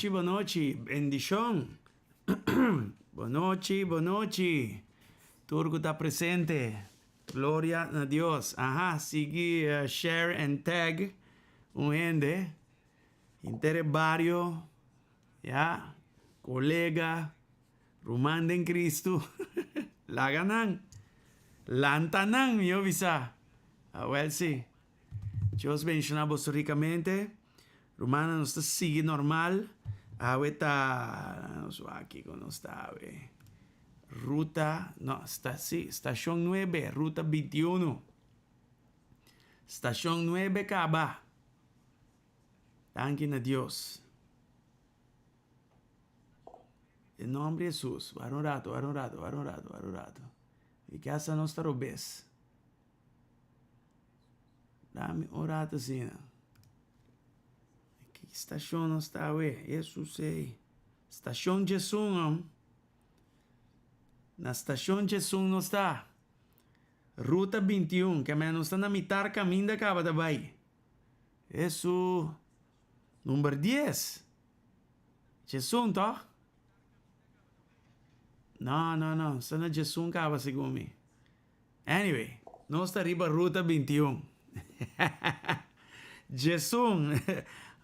Bonochi, bendición. Bonochi. Turco está presente. Gloria a Dios. Ajá, sigue share and tag. Un gente. Interés barrio. Ya. Colega. Rumanda en Cristo. Laganan. Lantanan, yo visa. Well, sí. Dios bendicionamos ricamente. Romana nos sigue normal. Está aquí no está, ruta, no, está sí, estación 9, ruta 21. Estación 9 Caba. Tanque a Dios. En nombre de Jesús. Varón rato. Y que hasta nuestra robes. Dame un rato, Sina. Estação não está, Jesus sei. Estação Jesus, não. Na estação Jesus não está. Ruta 21, que não está na mitad caminho da cava da Bahia. Jesus. Número 10. Jesus, tá? Não. Está na Jesus cava, segundo mim. Anyway, não está arriba ruta 21. Jesus.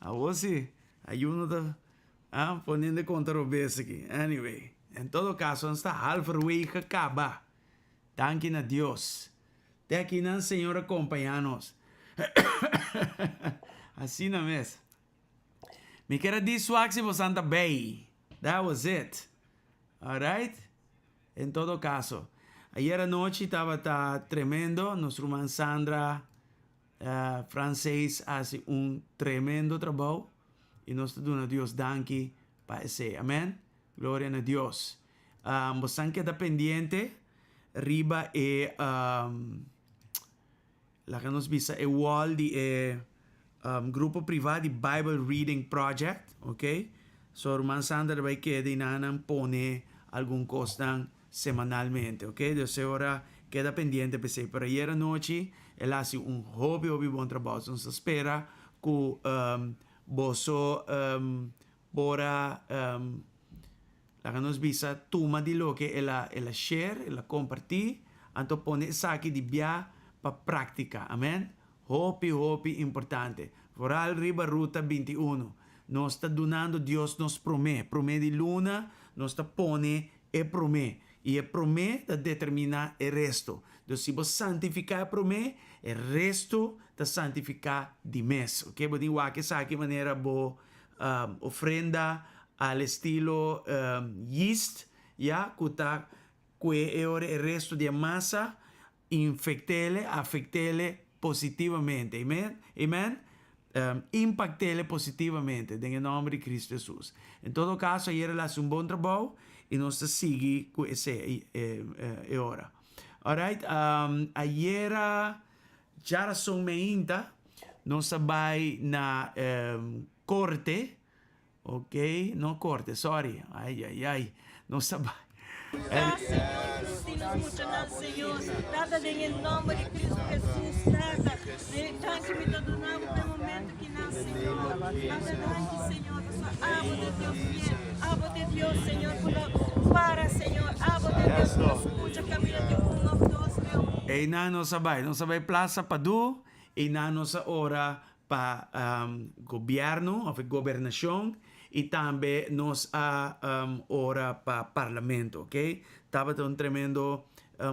Ahora sí, hay uno poniendo controversia aquí. Anyway, en todo caso, está halfway que acaba. Tanque a Dios. De aquí no, Señor, acompañanos. Así no es. Me quero dizer que você anda bem. That was it. Alright? En todo caso, ayer anoche estaba tremendo. Nuestra hermana Sandra francês hace un tremendo trabajo y nos da a Dios danke para ese. Amén. Gloria a Dios. Você queda pendiente. Arriba la que nos visa el wall de grupo privado de Bible Reading Project. Ok. So, hermano Sandra va a quedar y nanan pone algún costa semanalmente. Ok. De ahora queda pendiente. Pero ayer anoche él hace un hobby buen trabajo. Entonces espera que vos la que nos visa toma de lo que él share, él compartir, entonces pone eso aquí de via para práctica. Amén. Hobby importante. Por arriba ruta 21. Nos está donando Dios nos promete. Promete de luna, nos está pone e promete. Y el promete determina el resto. Entonces, si vos santificar el promete, el resto te santifica de mes. Ok, vos digo que sabe qué manera vos ofrenda al estilo yeast, ya, que el resto de masa infectele, afectele positivamente. Amén. Impactele positivamente en el nombre de Cristo Jesús. En todo caso, ayer él hace un buen trabajo y nos sigue con ese hora. Alright, ayer ya son meinta, nos va na corte, ok, no corte, sorry, ay, nos va. Señor, nada en el nombre de Cristo Jesús, nada. Tanque me está donando no momento que nasce, Senhor. Nada, Señor, E não sabay plaza padu, e não sa ora pa governo, of gobernação, e também nos ora pa parlamento, ok? Tava um tremendo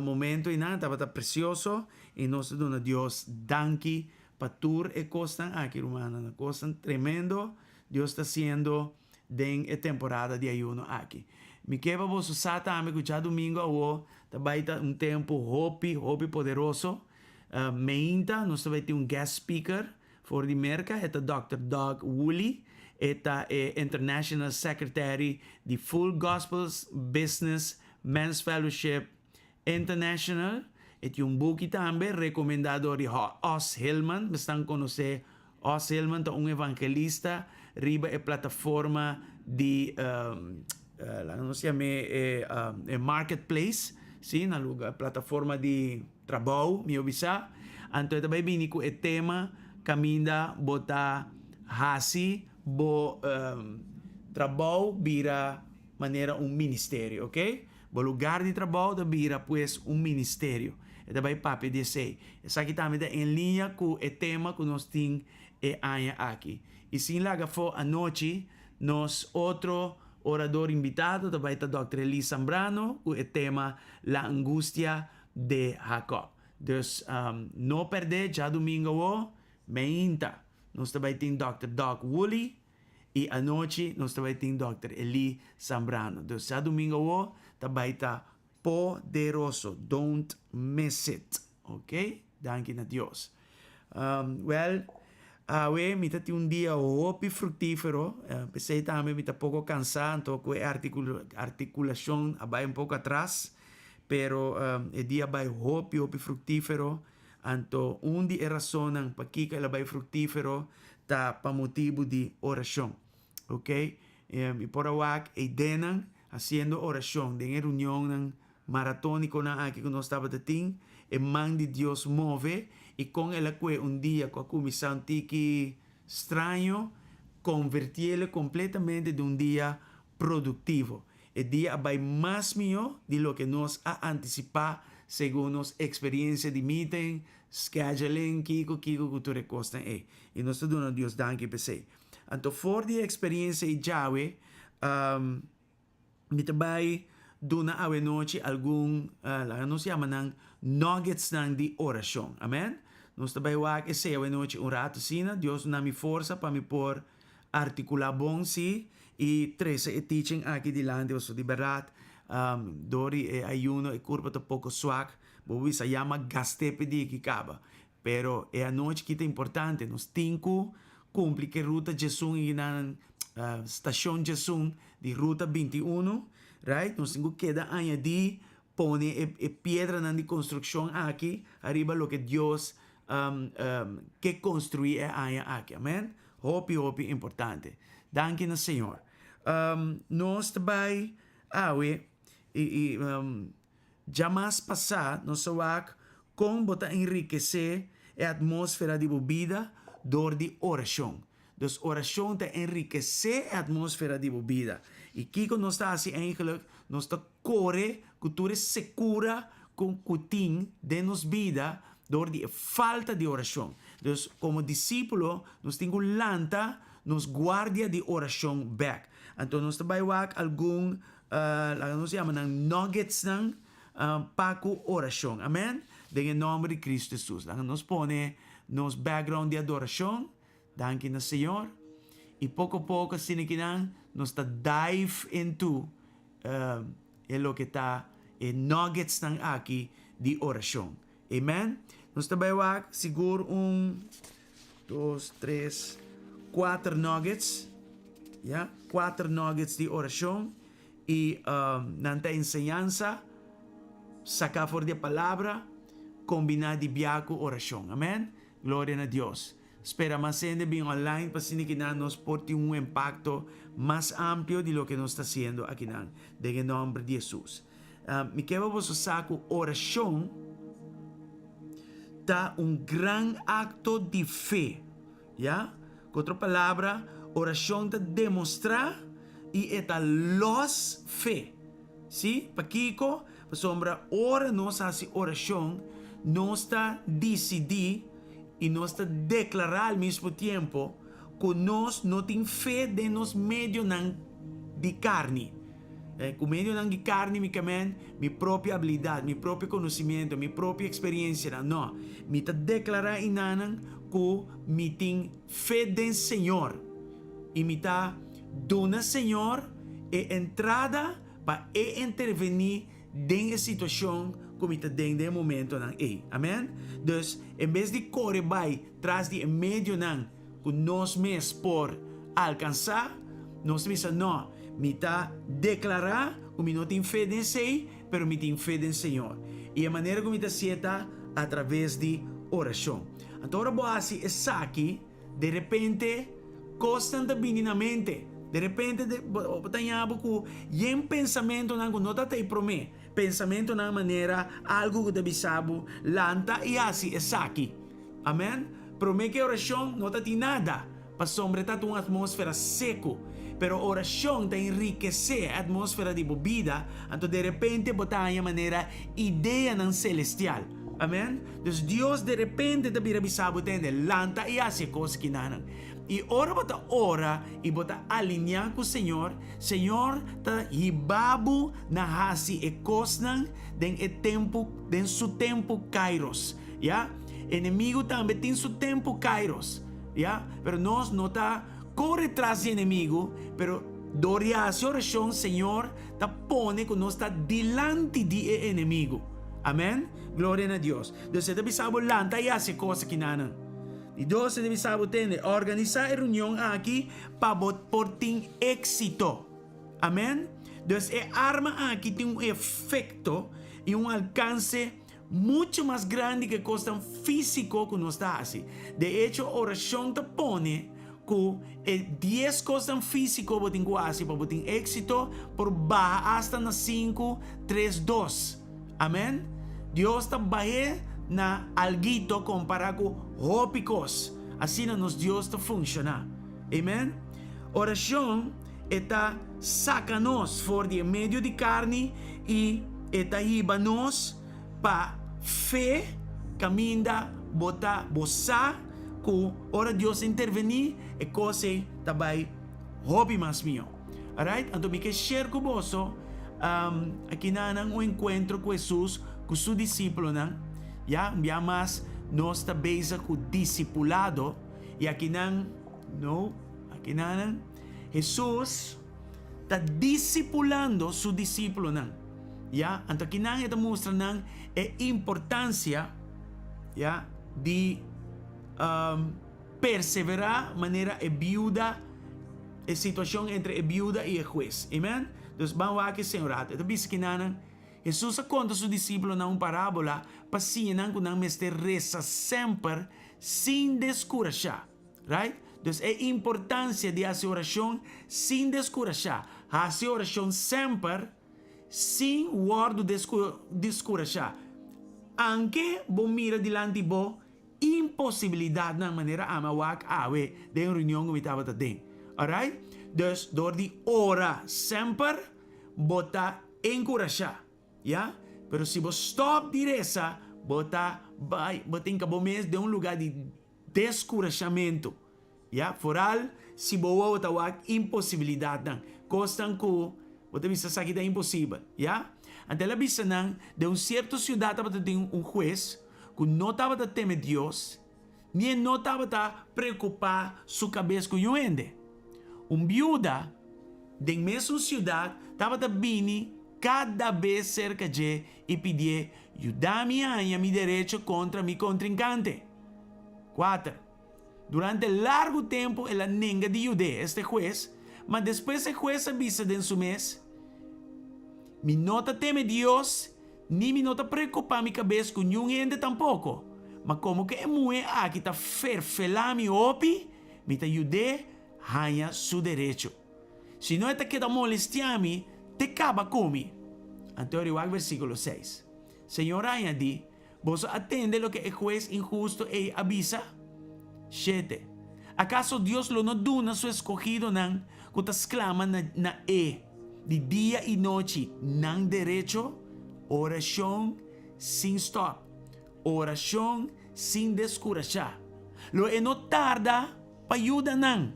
momento e nada, tava precioso, e nós dona Deus danki pa tur e costan aqui, romana, costan tremendo, Deus está haciendo den a temporada de ayuno aqui. Me queba vos usar também que já domingo o também tá tempo hopi poderoso. Meinta, nós também tem guest speaker for the merca, é Dr. Doug Woolley, é International Secretary de Full Gospels Business Men's Fellowship International. É book também recomendado de Os Hillman, estão conhecer Os Hillman, é evangelista riba a plataforma de não se chama marketplace, sim, na lugar plataforma de trabalho, me obisa. Então também vim com o tema caminda bota hasi bo trabalho vira maneira ministério, ok? Bo lugar de trabalho vira pues ministério. E também papi disse, essa aqui também em linha com o tema que nós temos aqui. E sim, lá foi a noite, nós outro orador invitado, também está Dr. Eli Zambrano, com o tema La Angustia de Jacob. Então, não perder, já domingo, meinta. Nós também temos Dr. Doug Woolley, e à noite nós também temos Dr. Eli Zambrano. Então, já domingo, também está poderoso. Don't miss it. Ok? Danke a Deus. Mi tati un dia hopi fructífero, pensei também me tá pouco cansado, então com articulação vai um pouco atrás, pero o dia vai hopi fructífero, então de razão para que ela vai fructífero tá para motivo de oração, ok? E por awak e denan haciendo oração, de reunião maratónico na aqui que nós estava dating, e man de Deus move. Y con el que un día con comisión tiki extraño, convertirlo completamente de un día productivo. El día va más mío de lo que nos ha anticipado según nos experiencia de meeting, scheduling, kiko cultura costa. Y nos dona Dios danke pese. Anto for die experiencia y Yahweh, mi tabay dona awe noche algún, no se llaman nuggets ng di oración. Amen? Nós também wak esse a noite rato sina, Deus na mi força para me por articular bom si e trece e teaching aqui dilante o de verdade dori e ayuno e curva to pouco swak, bobi sa llama gaste pedi que acaba. Pero é a noite que é importante, nos tinco cumpre que ruta Jesus e na estação Jesus de ruta 21, right? Nos tinco queda añadir pone e pedra na de construção aqui, arriba lo que Deus que construir aqui, amém? Hopi importante. Danke na Senhor. Nós também, jamais passar, nós wak com botar enriquecer a atmosfera de bebida door de oração. Dus oração te enriquecer a atmosfera de bebida. E Kiko nós está assim, eigenlijk, nós está corre, cultura segura com cutin de nos vida, door die falta de oração. Dus como discípulo, nós temos lanta, nos guardia de oração back. Então nós também wak algum, nós chamamos nuggets ng paco oração. Amen? Em nome de Cristo Jesus. Nós põe nos background de adoração, danke na Senhor. E pouco a pouco, sinikinan, nós está dive into lo que está nuggets ng aqui de oração. Amen? Nós também wak siguro 2, 3, 4 nuggets. Yeah? 4 nuggets de oração. E nanta enseñanza, sacar for de palavra, combinar de biaco oração. Amen? Glória a Deus. Espera más bien online para que nos porte un impacto más amplio de lo que nos está haciendo aquí en el nombre de Jesús. Mi quiero vos saco oración da un gran acto de fe, ¿ya? Con otra palabra, oración te demostrar y esta los fe, ¿sí? Paquico, pues sombra, ora nos hace oración, nós está decidir e nós está declarar ao mesmo tempo que nós não temos fé de nos meio de carne. Com meio de carne, minha própria habilidade, meu próprio conhecimento, minha própria experiência. Não, me está declarar inanan que me tem fé do Senhor e me está dando Senhor a entrada para intervenir em a situação que me está dando no momento. Amém? Então, em vez de correr vai tras de meio que nós mesmos por alcançar, nós pensamos, não, me está declarar que me não tenho fé em si, mas me tenho fé em Senhor. E a maneira como me está sendo através de oração. Então, agora assim, é aqui, de repente, constantemente na mente. De repente, e em pensamento não está para mim. Pensamento na maneira, algo que deve saber, lanta e assim, é aqui. Amém? Para mim que oração não está nada. Para sombretar uma atmosfera seco. Pero oração te enriquece a atmosfera de vida. Então, de repente, botar a maneira ideia não celestial. Amém? Então, Deus de repente te vira bisabo tende lanta e hace coisas que não. E ora bota ora e bota alinhar com o Senhor. Senhor ta hibabu na hasi e cosnan den e tempo den su tempo kairos. Ya? Inimigo também tem su tempo kairos. Ya? Pero nós não tá corre tras de inimigo, pero doria a oração, Senhor, ta pone que nós está delante de inimigo. Amém? Glória a Deus. Deus te bisabo lanta e hace coisa que não. E Deus te bisabo tende organizar a reunião aqui para por ter êxito. Amém? Deus é arma aqui tem efeito e alcance muito mais grande que custa físico que nós está assim. De hecho, a oração te pone que 10 cosas físico botin quase para botin éxito por baja hasta na 5, 3, 2. Amém? Deus está baixo na alguito comparado com hópicos. Assim nos Deus está funcionar. Amém? Oração está saca-nos fora de meio de carne e está iba-nos para fé, caminha, botar, boçar, que ora Deus intervenir e coisa também hobby mais meu. Alright? Então, me quero share com você aqui na um encontro com Jesus, com seu discípulo, já mais nós está base com discipulado e aqui Jesus está discipulando seu discípulo, já? Então, aqui está mostrando a importância, já, de perseverar maneira a viúva, a situação entre a viúva e o juez. Amém? Então, vamos aqui, Senhor. Então, diz que Jesus conta a seu discípulo na uma parábola para ensinar que não se reza sempre sem descorajar. Right? Então, é a importância de fazer oração sem descorajar. Fazer oração sempre sem guardo descorajar. Anche bom mira dilante bo impossibilidade na maneira amawak awe de reunião que estava tendo. Alright? Dus door die ora sempre bota encorajar. Ja? Pero se você stop de reza, bota botem cabo mês de lugar de descorajamento. Ja? Vooral se boa bota impossibilidade não. Costan que bota bisa sakit é impossível. Ja? Ante la bisa não de certa cidade para ter juez que não estava a temer Deus, nem não estava a preocupar sua cabeça com o ende. Viúva da mesma cidade estava a vir cada vez cerca de e pedir ajuda-me a meu direito contra meu contrincante. 4. Durante largo tempo ela nega de ajudar este juez, mas depois o juez avisa de su mês, me nota teme Deus, ni me nota preocupar minha cabeça com nenhum ende tampouco. Mas como que é muito aqui está ferfelar mi opi, me está ajudar ganha seu direito. Se não está queda molestiar-me, te acaba comigo. Então, eu vou versículo 6. Senhor añadi, vos atende lo que el juez injusto e avisa? 7. ¿Acaso Dios lo no duna su escogido nan, cutas clama na de dia e noite, nan derecho? Oração sem stop. oración sin descouragir. Lo no tarda pa ayuda nang.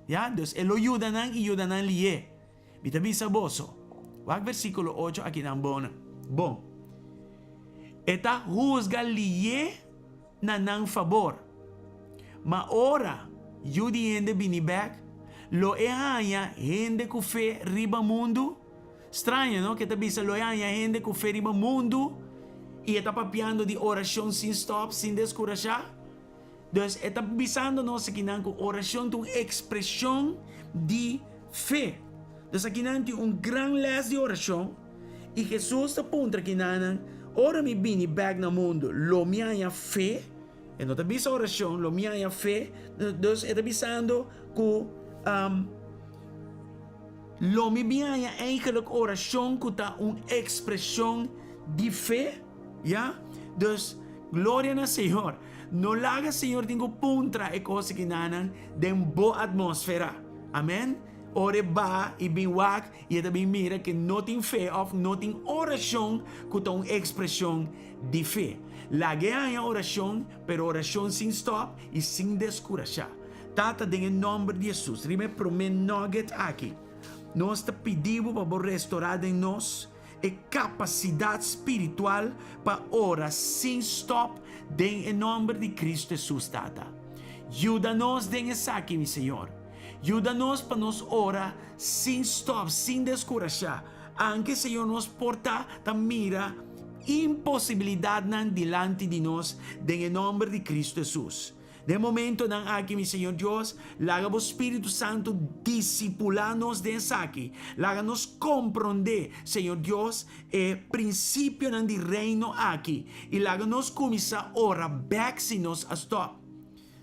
Ya, Dios lo ayuda nang liye. Bita bisa boso. Wag versículo 8 aqui nang bona. Bom. Eta juzga liye na nang favor. Ma ora, yudi hende binibek, lo hanya hende ku fe riba mundo. Estranho, no? Que bisa lo hanya hende ku fe riba mundo. E está papiando de oração sem stop, sem descorajar. Então, está bisando nós aqui com oração de uma expressão de fé. Então, aqui tem um grande les de oração. E Jesus está aponta aqui na ora me bini back no mundo, lo minha fé. E não está bisa oração, lo minha fé. Então, está bisando com lo minha eigenlijk oração que está uma expressão de fé. Ya, dus gloria na Senhor. No laga Senhor tingo puntra e cosa que nanan den bo atmosfera. Amen. Ore ba e bin wak e também mira que não tem fé of não tem oração que tem uma expressão de fé. Lage a oração, pero oração sem stop e sem descorajar. Tata em nome de Jesus. Rime promen nugget aqui. Nós te pedimos para restaurar em nós e capacidade espiritual para orar sem stop em nome de Cristo Jesus, Tata. Ajuda-nos nessa aqui, meu Senhor. Ajuda-nos para nos orar sem stop, sem descorajar. Aunque, Senhor, nos porta a mira impossibilidade delante de nós, em nome de Cristo Jesus. De momento nan aqui, meu Senhor Deus, laga o Espírito Santo discipular-nos dessa aqui. Laga-nos compreender, Senhor Deus, o princípio do reino aqui. E laga-nos começar a orar back se nos a stop.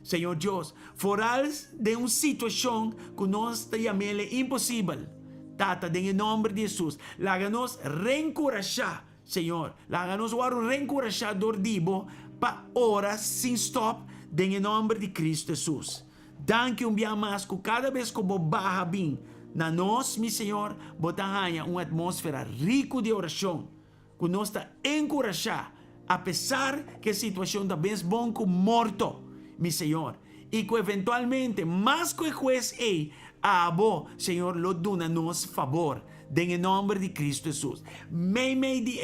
Senhor Deus, fora de uma situação que nós chamamos impossível. Tata, em nome de Jesus, laga-nos reencorajar, Senhor. Laga-nos um reencorajador dibo para orar sem stop. Em nome de Cristo Jesus. Danke dia mais que cada vez que barra bem na nós, meu Senhor, botanha uma atmosfera rica de oração, que nos está encorajar, apesar que a situação está bem bom como morto, meu Senhor, e que eventualmente, mais que o juez abo, Senhor, lo dona nos favor, em nome de Cristo Jesus. Meio de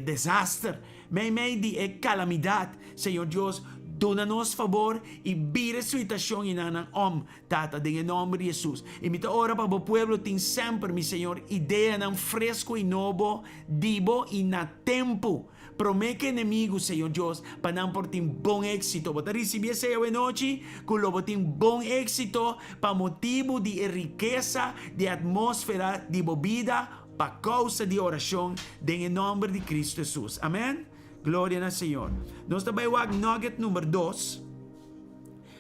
desastre, meio de calamidade, Senhor Deus, dona-nos favor e vira a situação em nanang Tata, em nome de Jesus. E me ora para o povo tem sempre, meu Senhor, ideia não fresco e novo, dibo e na tempo. Promete inimigo, Senhor Deus, para não por ter bom êxito. Para receber essa noite, que lo tem bom êxito, para motivo de riqueza, de atmosfera, de bebida, para causa de oração, em nome de Cristo Jesus. Amém? Glória ao Senhor. Nós também vamos nugget número 2.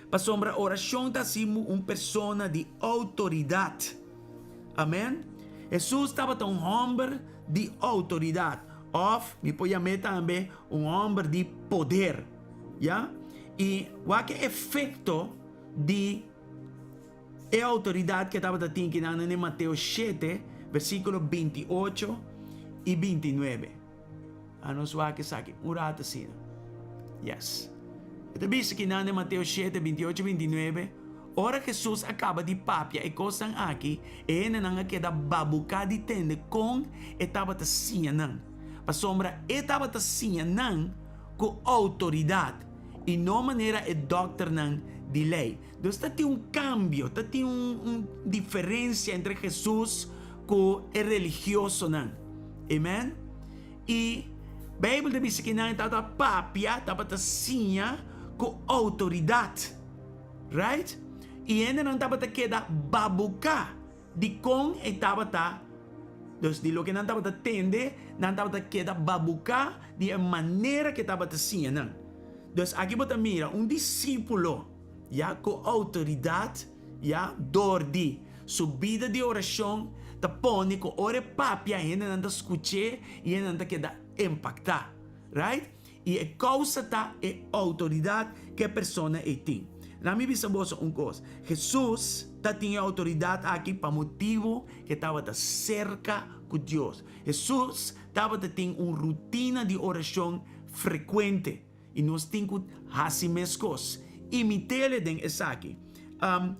Para sombra oração, está sendo uma pessoa de autoridade. Amém? Jesus estava um homem de autoridade. Me pode chamar também um homem de poder. Yeah? E o que é efeito de autoridade que estava tendo em Mateus 7, versículo 28 e 29. Nos wake saki, urata sina. Yes. Ito bisa kinana Mateus 7, 28 e 29. Ora Jesus acaba de papia e cosan aqui, e na queda babuca de tende com etaba ta sinyanan. Pa sombra etaba ta sinyanan com autoridade e não maneira e doctor nan de lei. Então está tem cambio, está tem diferença entre Jesus com o religioso nan. Amen? E Bíblia diz que não está papia, está para sinha com autoridade, right? E ainda não está para queda babuca de com estava tá, dus de lo que não está para tende, não está para queda babuca de maneira que estava sinha não. Dus aqui bota mira discípulo, já com autoridade, já dor de subida de oração, tá põe com ore papia ainda não está escutando e ainda não está queda impactar, right? E a causa tá é autoridade que a pessoa tem. Na minha visão, coisa. Jesus tinha autoridade aqui para motivo que estava cerca con Dios. Jesús estaba teniendo una rutina de oración frecuente. Y nos tenemos que cosas. Imitele den esaki.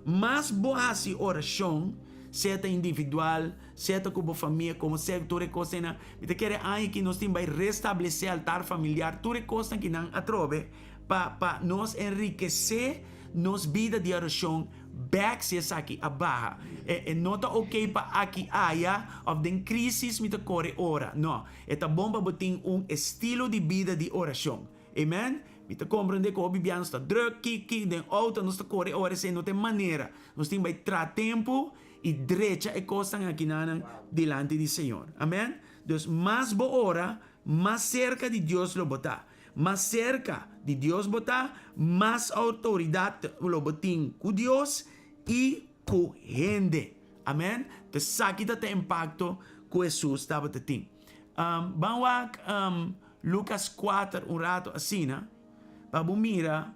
Mas boa hasi oração, seja individual, seja com a família, como seja tu recosta na, te quer aí que nós temos vai restabelecer altar familiar, tu recosta que não atrove para nos enriquecer nos vida de oração, back se aqui abaixo. Não tá ok para aqui aya of den crisis me te corre ora. Não, é tá bom para botar estilo de vida de oração. Amen? Mita compreende que o bibiano está druk, kiki, den auto, nós está corre ora sem não tem maneira. Nós temos que tratar tempo e direita e costan aqui na delante do Senhor. Amém? Então, mais boa hora, mais cerca de Deus lo botar. Mais cerca de Deus botar, mais autoridade lo botin com Deus e com gente. Amém? Então, aqui tem impacto que Jesus estava tendo. Vamos Lucas 4, rato assim, né? Vamos mirar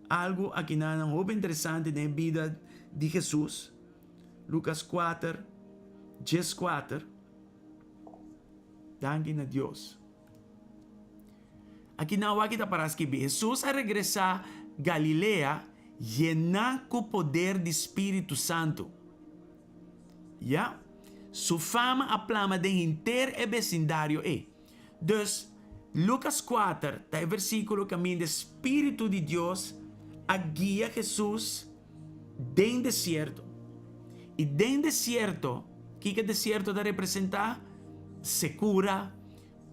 algo aqui na muito interessante na vida de Jesus. Lucas 4, 14. Danke a Deus. Aqui na hora que está para escrever, Jesus a regressar a Galilea, llena com o poder do Espírito Santo. Ja? Sua fama aplama de inteiro e vecindário. Dus, Lucas 4, tá versículo que o Espírito de Deus a guia Jesus den deserto. E den deserto, o que deserto da representar? Secura,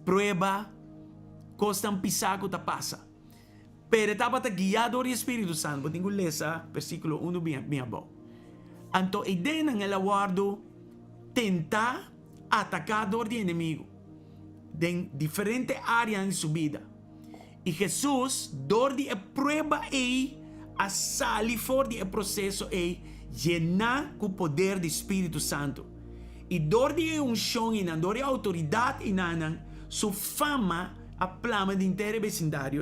prueba, costa pisaco ta passa. Pero estava guiado por Espírito Santo. Vou tenho lesa versículo 1 bem bom. Anto ideia ng elawardo tentar atacador de inimigo en diferentes áreas de su vida. Y Jesús, door die prueba a salir for die proceso llenar con poder del Espíritu Santo. Y door die unción y door die autoridad y su fama aplama de inteiro vecindario.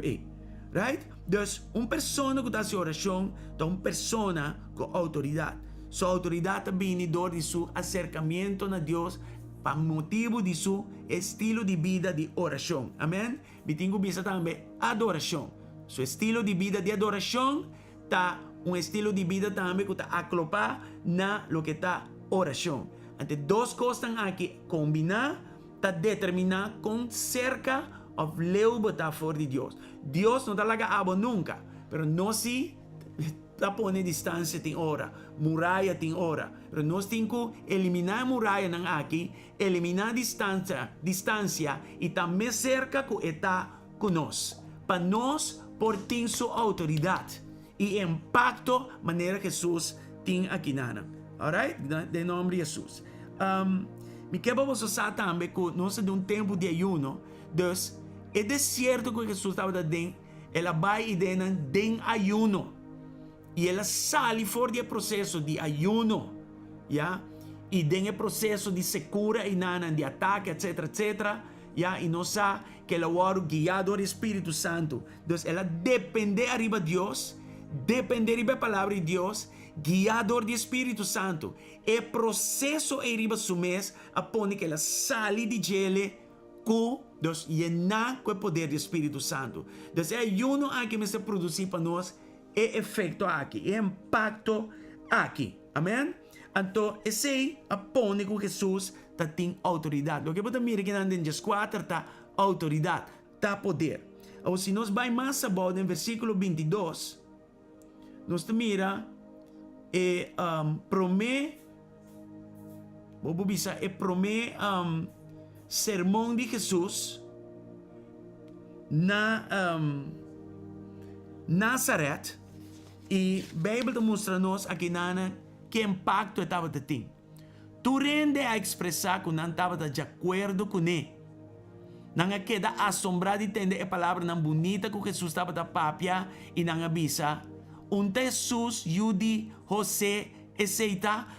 Right? Dus, persona que hace oración, una persona con autoridad. Su autoridad viene door de su acercamiento a Dios para motivo de su estilo de vida de oración. Amén. Bitingo bisa también adoración. Su estilo de vida de adoración está un estilo de vida también que está aclopa na lo que está oración. Ante dos cosas están aquí combinar, está determinar con cerca of leu botar for de Dios. Dios no está laga abo nunca, pero no si la pone distancia tin hora, muralla tin hora. Pero nós temos que eliminar a muralla nang aqui, eliminar distância e também cerca que está conosco. Para nós, por ter sua autoridade e impacto, maneira que Jesus tem aqui nana. Alright? De nome de Jesus. Me quero você saber também que nós de um tempo de ayuno, dus, é de certo que Jesus estava dando, ela vai e den ayuno. E ela sai fora do processo de ayuno, yeah? E tem o processo de secura e nana, de ataque, etc, etc, yeah? E nós sabemos que ela é guiada pelo Espírito Santo. Então, ela depende arriba de Deus, depende arriba da palavra de Deus, guiado do Espírito Santo. E processo arriba do mês, apone que ela sai de gele, com Deus llenar com o poder do Espírito Santo. Então, é ayuno que me se produzir para nós, é efeito aqui, é impacto aqui. Amém? Então, esse apone que Jesus tem autoridade. O que você mira que na Gênesis 4 está autoridade, está poder. Ou se nós vai mais abaixo, no versículo 22, nós mira e promete, vou bisa, e promete sermão de Jesus na Nazaret. E a Bíblia mostra-nos aqui que impacto estava tendo. Tu rende a expressar que não estava de acordo com ele. Não queda assombrado de entender a palavra não bonita que Jesus estava da papia e não avisa. Jesus, Judy, José, etc.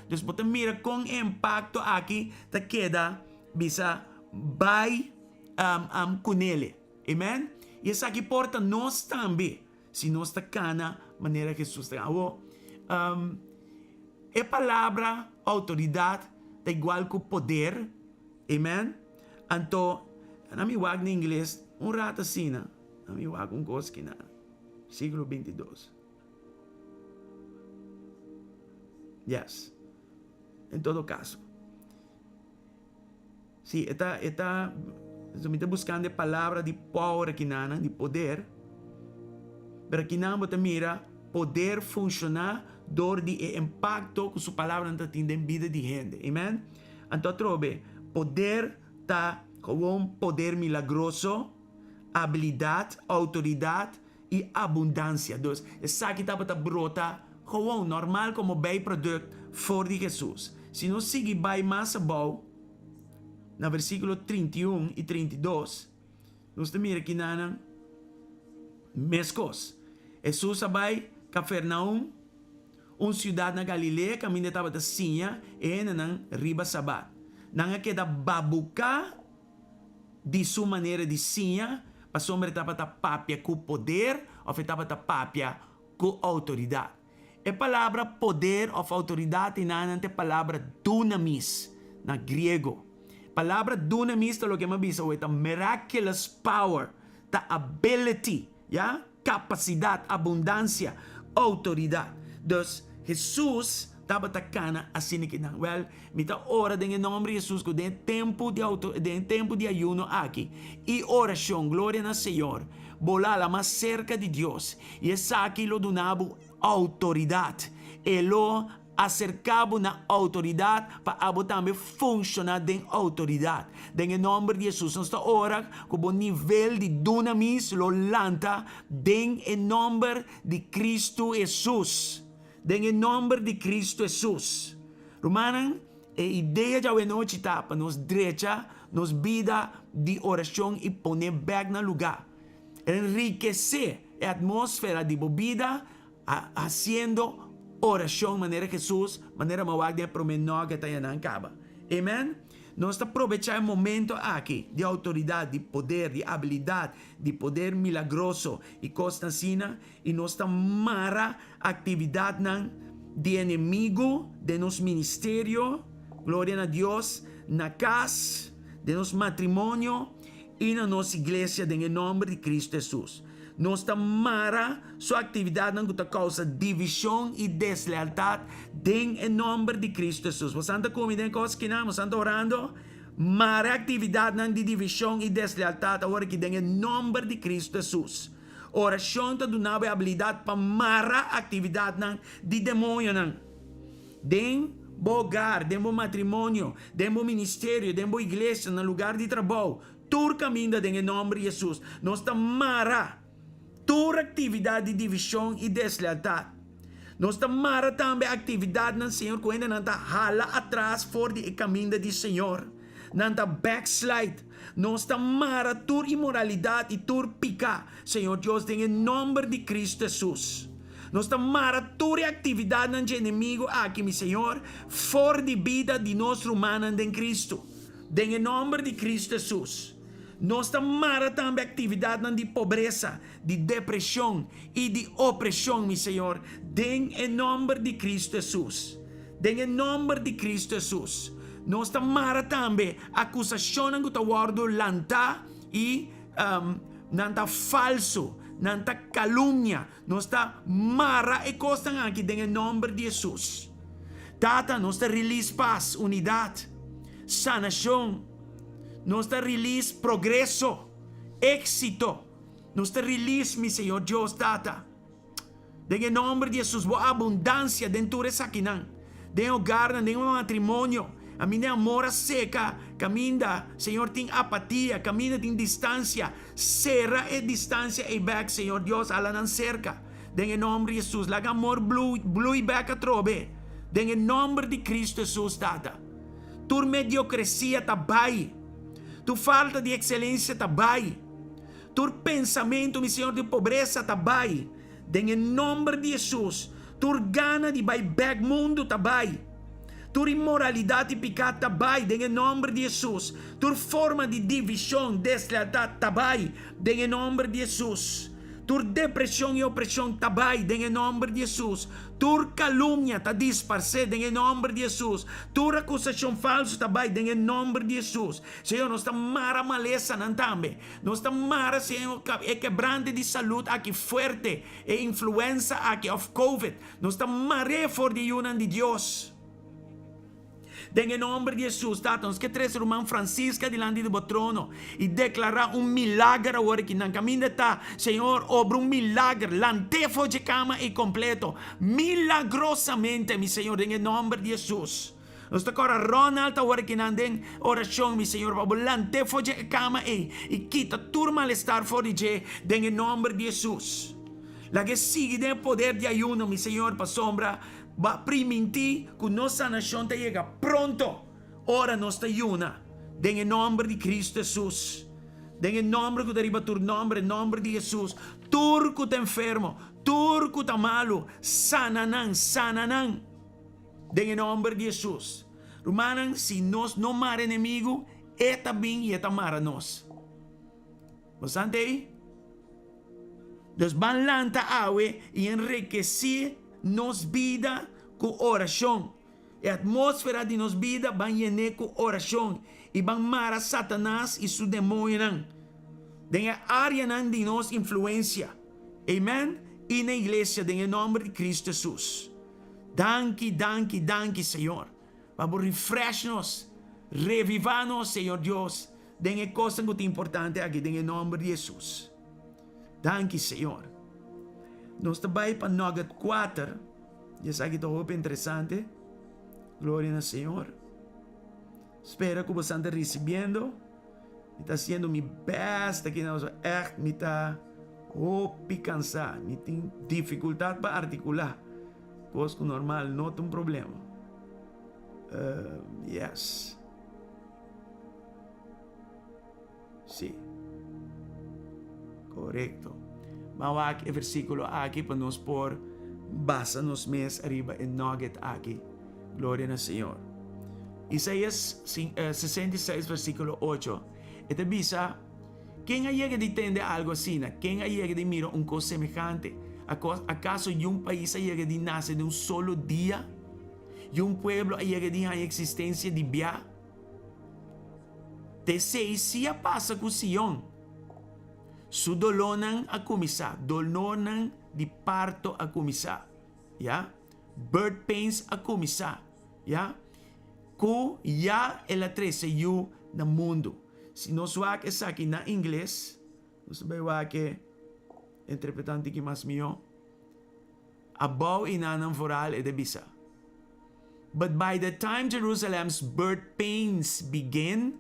Então, você mira com impacto aqui, te queda, bisa, vai com ele. Amen? E isso aqui porta nós também. Se nós está cana, maneira que Jesus está. A palavra autoridade é igual que poder Amen? Anto, nami wag na Ingles, un rata sina. Nami wag un koski na. Siglo 22. Yes. En todo caso. Sí, está buscando palabra de power aqui nana, de poder. Pero aqui nana bota mira, poder funcionar door de impacto que sua palavra não tem em vida de gente. Amen? Então, trobe, poder tá como poder milagroso, habilidade, autoridade e abundância. Então, essa aqui tá para brota gewoon normal como bijproduct voor de Jesus. Se nós seguir bij mais abaixo, na versículo 31 e 32, nós temos aqui na mescos. Jesus vai Capernaum, cidade na Galileia, caminho estava da Sinha, e na riba Sabat. Não queda babuca de sua maneira de Sinha, para sombra estava da papia com poder, ou estava da papia com autoridade. A palavra poder ou autoridade não é a palavra dunamis, na grego. Palavra dunamis é o que me diz, é a miraculous power, a ability, yeah? Capacidade, abundância, autoridade. Dus Jesus estava atacando assim que não. Well, mita ora em nome de Jesus que tem tempo de ayuno aqui e oração, glória ao Senhor. Volala mais cerca de Deus. E essa aqui lo donava autoridade. E lo acercava na autoridade para também funcionar em autoridade. Em nome de Jesus, nós estamos ora com o nível de dunamis lo lanta em nome de Cristo Jesus. Em nome de Cristo Jesus. Romanan, a ideia de noite está para nos direita, nos vida de oração e poner back na lugar. Enriquecer a atmosfera de vida haciendo oração, maneira Jesus, maneira mawag de promenor que tayo na acaba. Amen? Nós aproveitar o momento aqui de autoridade, de poder, de habilidade, de poder milagroso e coisa assim, e nós mara atividade de inimigo de nosso ministério, glória a Deus, na casa, de nosso matrimônio e na nossa igreja, em nome de Cristo Jesus. Nós mara sua atividade não causa divisão e deslealdade em nome de Cristo Jesus. Você anda comigo em coisas que não, você anda orando, mara atividade não de divisão e deslealdade agora que em nome de Cristo Jesus. Oração está dando a habilidade para mara atividade não de demônio não. Den bogar, den bo matrimônio, den bo ministério, den bo igreja, no lugar de trabalho, tur caminho em nome de Jesus. Nós mara toda atividade de divisão e deslealdade. Nós mara também a atividade do Senhor quando não está hala atrás for de caminho do Senhor. Não está backslide. Nós mara toda imoralidade e toda pica. Senhor Deus, em nome de Cristo Jesus. Nós mara toda atividade do inimigo aqui, meu Senhor, for de vida de nosso humano em Cristo. Em nome de Cristo Jesus. Nós mara também atividade de pobreza, de depressão e de opressão, meu Senhor, em nome de Cristo Jesus. Em nome de Cristo Jesus. Nós mara também acusação que está guardo lanta e nanta falso, nanta calúnia. Nós mara e costa aqui em nome de Jesus. Tata, nós release paz, unidade, sanação. Nos release progreso, éxito. Nos release, mi Senhor Deus, Tata. En nome de Jesus, boa abundância dentro dessa aqui, de hogar, de matrimônio. A minha amor seca, caminha, Senhor, tem apatia, caminha, tem distância. Serra e distância e back, Senhor Deus, ala não cerca. En nome de Jesus, laga amor blue e back a trobe. En nome de Cristo Jesus, Tata. Tur mediocracia tabai. Tu falta de excelência tabai. Tu pensamento, meu Senhor, de pobreza tabai. Em nome de Jesus. Tu gana de back mundo tabai. Tu imoralidade e pecado tabai. Em nome de Jesus. Tu forma de divisão, deslealdade tabai. Em nome de Jesus. Tur depressão e opressão tabay em nome de Jesus. Tur calúnia ta disparce em nome de Jesus. Tur acusação falsa tabay em nome de Jesus. Senhor, nós estamos mara maleza também. Nós estamos mara, Senhor, é quebrante de saúde aqui forte, e influenza aqui of COVID. Nós estamos mara for de união de Deus. Em nome de Jesus, nós que três irmãs Francisca diante do trono e declarar milagre agora que na caminho está, Senhor, obra milagre, lantefo de cama e completo, milagrosamente, meu Senhor, em nome de Jesus. Nós agora Ronald agora que não tem oração, meu Senhor, para lantefo de cama e quita todo malestar fora de em nome de Jesus. La que sigue de poder de ayuno, meu Senhor, para sombra. Va priminti que nossa nação te llega pronto. Ora nos te ayuna. En el nombre de Cristo Jesús. En el nombre que deriva tu nombre, en nombre de Jesús. Tur que te enfermo, tur que te malo, sananan, sananan. En el nombre de Jesús. Romanan, si nos no mar enemigo, eta bien y eta mara nos. Bastante ahí. Dos van lanta awe y enriquecer nos vida com oração. A atmosfera de nos vida vai llenar com oração. E vai mara Satanás e seu demônio. Den a área de nos influência. Amém? E na igreja, em nome de Cristo Jesus. Danke, danke, danke, Senhor. Vamos refresh-nos. Revivar-nos, Senhor Deus. Den a coisa muito importante aqui, em nome de Jesus. Danke, Senhor. Nós também para Nugget 4. Já sabe que estou interessante. Glória ao Senhor. Espero que você esteja recebendo. Está sendo meu best aqui. Me está cansado. Me tem dificuldade para articular. Coisa que normal não tem problema. Yes. Sim. Correto. Vamos aqui, versículo aqui para nos pôr, basa nos mês arriba em nugget aqui. Glória ao Senhor. Isaías 66, versículo 8. Esta bisa, quem llega de entender algo assim? Quem llega de mirar coisa semejante? ¿Acaso un país llega de nacer de un solo día? ¿Y un pueblo llega de existencia de día? Te sei se passa com Sion. Su dolonan a começar, dolonan de parto a começar, ya? Birth pains a começar, ya? Ku ya ela trece yu na mundo. Se nós wak essa aqui na inglês, nós vai wak interpretante que mais mio. Abaw inanang foral e debisa. But by the time Jerusalem's birth pains begin,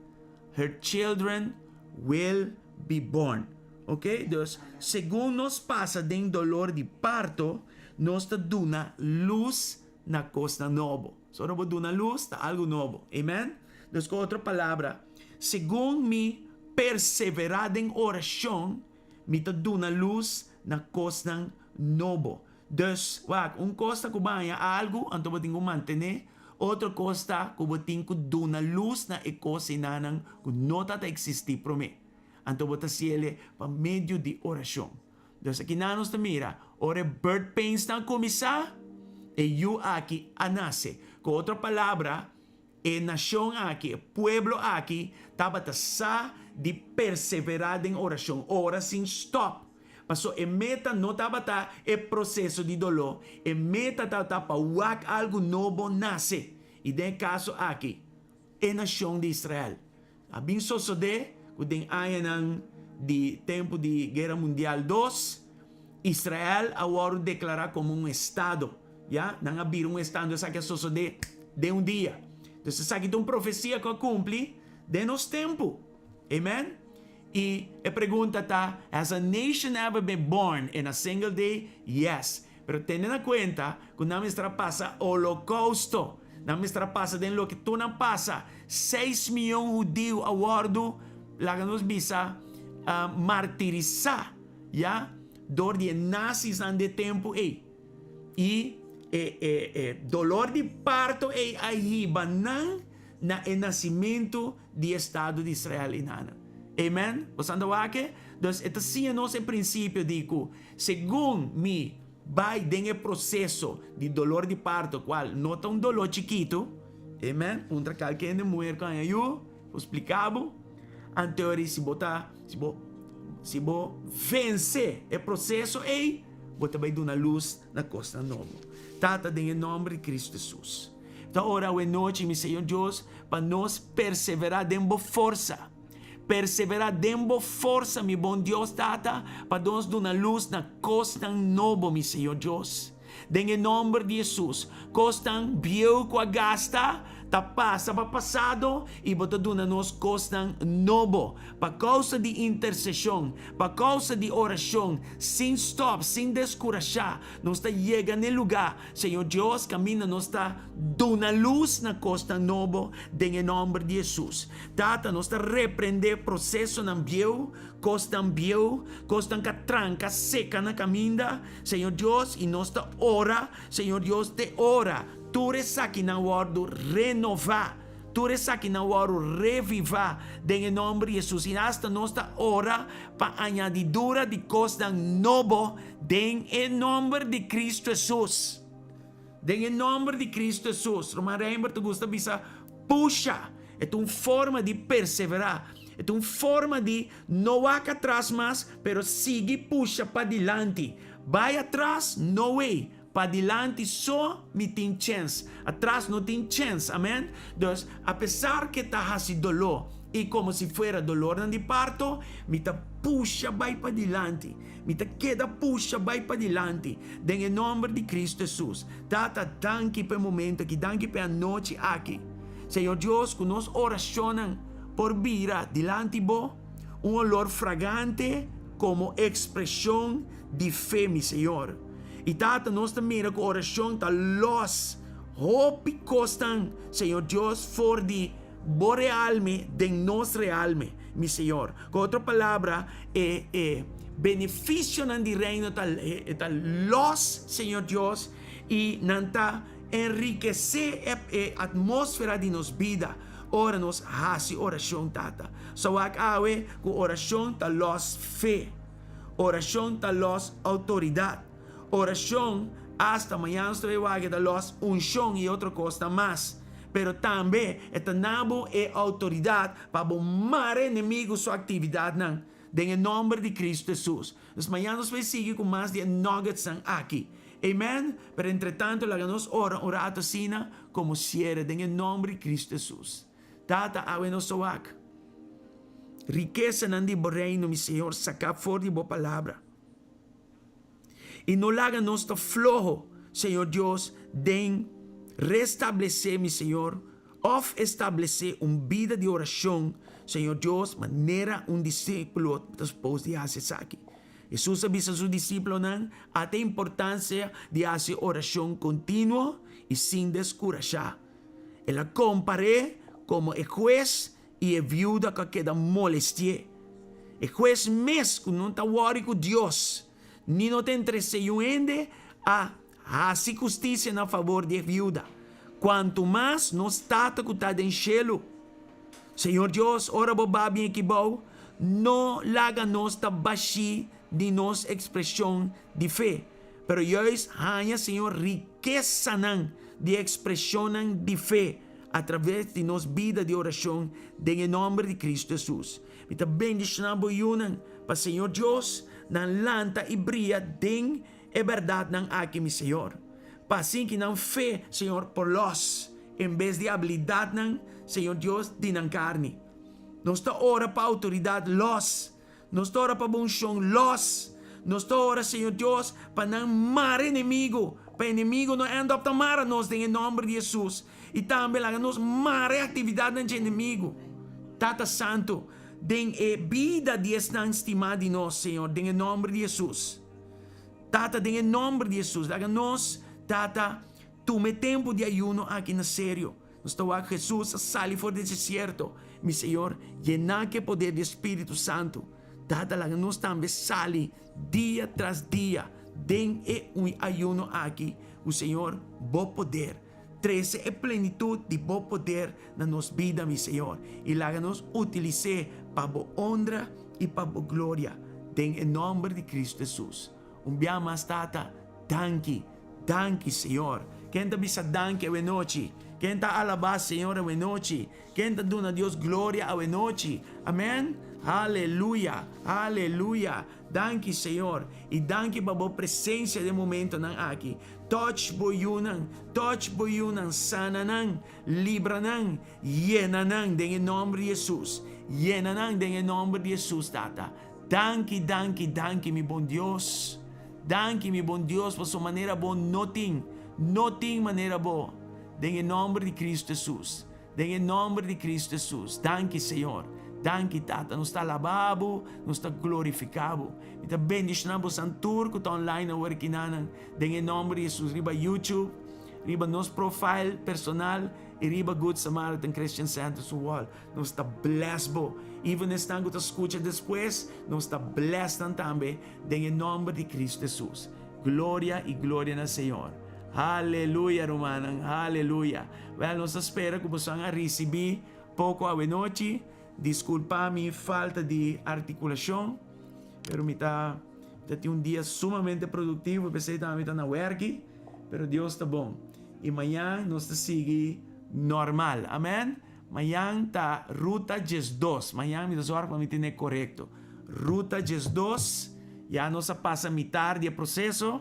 her children will be born. Ok? Dus, según nos pasa den dolor de parto, nos ta duna luz na costa novo. So, no duna luz, ta algo novo. Amen? Dus, com outra palavra, según mi perseverar en oración, mi ta duna luz na costa novo. Dus, wag, costa que banha algo, anto ba tingo mantener, outra costa que ba tingo duna luz na coisa inanang que não ta existir para mim. Anto bota ciele pa medio de oração. Dus aqui na nos mira, ore birth pains na começar, e you aqui a nasce. Com outra palavra, e nação aqui, pueblo aqui, tabata sa de perseverar em oração. Ora sem stop. Paso e meta não tabata e processo de dolor. E meta tabata pa wak algo novo nasce. E den caso aqui, e nação de Israel. Abin sosode, kuding ayan de tempo de Guerra Mundial II, Israel agora declara como estado, ya? Nang abir estado sa que sucede de dia. Então, sa que tem profecia que cumpre de nos tempo. Amen? E a pergunta tá, has a nation ever been born in a single day? Yes. Pero tenen na cuenta que na nuestra pasa holocausto. Na nuestra pasa den lo que tu na pasa. 6 milhões judíos a bordo la que nos visa martirizar, ya, dor de nazis de tempo e dolor de parto e aí banan na nascimento de Estado de Israel inana. Amen. Osando wake, Então, esta sim é nosso princípio, digo, segundo me vai em processo de dolor de parto, qual nota um dolor chiquito, amen, contra qualquer mulher que eu explicava, em teoria, se você vencer o processo, você vai dar uma luz na costa nova. Tata, em nome de Cristo Jesus. Então, ora, hoje noite, meu Senhor Deus, para nós perseverar dentro força. Perseverar dentro força, meu bom Deus, Tata, para nós dar uma luz na costa nova, meu Senhor Deus. Em nome de Jesus, costa viu com a gasta, tá passa para passado e bota duna nos costan novo, para causa de intercessão, para causa de oração, sem stop, sem descurachar, nós está chega no lugar, Senhor Deus, camina nós está duna luz na costa novo, em nome de Jesus. Tata, nós está repreender processo na bio, costan catranca seca na caminda, Senhor Deus, e nós está ora, Senhor Deus, te ora. Tu aqui na hora renovar, tu aqui na hora revivar, em nome de Jesus. E hasta nossa hora para añadidura de coisa nova, em nome de Cristo Jesus. Em nome de Cristo Jesus. Romarember, tu gusta bisa puxa. É uma forma de perseverar. É uma forma de não ir atrás mais, pero sigue puxa para adiante. Vai atrás, no way. Para adiante só me tem chance. Atrás não tem chance. Amém? Então, apesar que está assim dolor, e como se fosse dolor de parto, me está puxa, vai para adiante. Me está queda puxa, vai para adiante. Em nome de Cristo Jesus. Tata, danke pelo momento aqui, danke pela noite aqui. Senhor Deus, que nós oracionamos por vira diante bo, olor fragante como expressão de fé, meu Senhor. E tata, nós também com oração tá los hope costan, Senhor Deus, for de borealme de nossa alma, meu Senhor. Com outra palavra, benefício não de reino tá los, Senhor Deus, e não tá enriquecer a atmosfera de nos vida. Ora nos hasi oração, tata. So awe com oração tá los fé. Oração tá los autoridade. Oração, hasta amanhã nós vamos dar los unção e outra coisa mais. Pero também, esta nabo é autoridade para bombar inimigos sua atividade, não. Em nome de Cristo Jesus. Nós amanhã nós vamos seguir com mais de nuggets aqui. Amém? Pero entretanto, nós oramos assim, como se era, em nome de Cristo Jesus. Tata, awe nos soak. Riqueza não de reino, meu Senhor, sacar fora de boa palavra. E não laga nós flojo, Senhor Deus, de restabelecer, meu Senhor, ou estabelecer uma vida de oração, Senhor Deus, maneira discípulo depois de fazer isso aqui. Jesus avisa a seus discípulos até a importância de fazer oração contínua e sem descurachar. Ela comparou como o juez e a viúva que queda molestia. O juez mesmo não está worried com Deus. Ni no te entreceiuende a fazer justiça na favor de viúva. Quanto mais nos tata que está em cielo. Senhor Deus, ora boba bem que bom, não laga nos ta baixi de nos expressão de fé. Pero yois hanya, Senhor, riqueza de expressão de fé através de nos vida de oração em nome de Cristo Jesus. Me ta bendicionando yunan para Senhor Deus, nan lanta e brilha den é verdade nan aqui, meu Senhor. Para assim que não fé, Senhor, por los, em vez de habilidade nan, Senhor Deus, de nan carne. Nós está ora para autoridade los, nós está ora para bom chão los, nós está ora, Senhor Deus, para não mar inimigo, para inimigo não anda a tomar nós em nome de Jesus. E também lá nós mar atividade de inimigo. Tata Santo, den vida de esta estimada de nós, Senhor, em nome de Jesus. Tata, em nome de Jesus, laga nós, Tata, tome tempo de ayuno aqui na sério. Nós estamos Jesus, sali fora do deserto, meu Senhor, llenar que poder do Espírito Santo. Tata, laga nós também sali dia tras dia, den um ayuno aqui, o Senhor, bom poder. 13 é plenitude de bom poder na nossa vida, meu Senhor. E lá nos utilize para a honra e para a glória. em nome de Cristo Jesus. Mas tata, danke, Senhor. Quem bisa danke a noite. Quem alabar, Senhor, a noite. Quem dona a Deus glória a noite. Amém? Aleluia, aleluia. Danke, Senhor. E danke para a presença de momento aqui. Touch boyunan, sananan, libranan, yenanan, em nome de Jesus. Yenanan, em nome de Jesus, tata. Danke, mi bom Deus. Danke, mi bom Deus, por sua maneira boa, nothing maneira boa. Em nome de Cristo Jesus. Em nome de Cristo Jesus. Danke, Senhor. Danke, tata. Nos está alabado, nos está glorificado. Kita bendicionamos ang tour ko online na workinanan. Em nome de Jesus. Riba YouTube, riba nos profile personal, e riba Good Samaritan Christian Center sa wall. Nos está blessed bo. Even están que te escucha después, nos está blessed también. En nome de Cristo Jesus. Glória e glória na Senhor. Aleluia, Romanan. Aleluia. Well, nos espera que possam receber pouco a noite. Desculpa mi falta de articulação, pero me tem um dia sumamente produtivo, pensei também na work, pero Deus está bom. E amanhã nós sigue normal, amém? Amanhã tá ruta 12, amanhã me dá para me ter correto. Ruta 12, já nós passa metade do processo,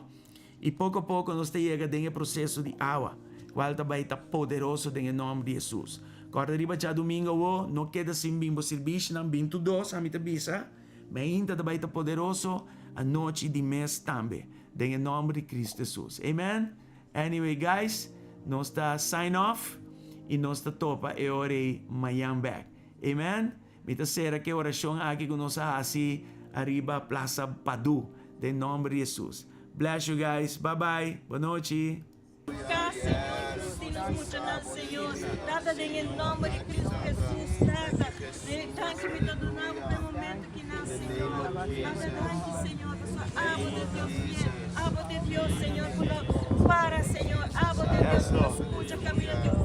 e pouco a pouco nós chega dentro do processo de água, qual também está poderoso em nome de Jesus. Corda riba já domingo, não queda sem bimbo serviço, não 22, a minha bisa, mas ainda também está poderoso a noite de mês também, em nome de Cristo Jesus. Amen? Anyway, guys, nós está sign off e nós está topa e ore Miami back. Amen? Mita será que oração aqui que nós assim arriba Plaza Padu, em nome de Jesus. Bless you guys. Bye bye. Boa noite. Señor, Cristinos mucho más, Señor. Trata de en el nombre de Cristo Jesús, trata de tanque me donamos no momento que nasce, Señor. Trata tanque, Señor, por sua amo de Deus fiel, amo de Deus, Señor, para, Señor, amo de Deus, escucha caminho de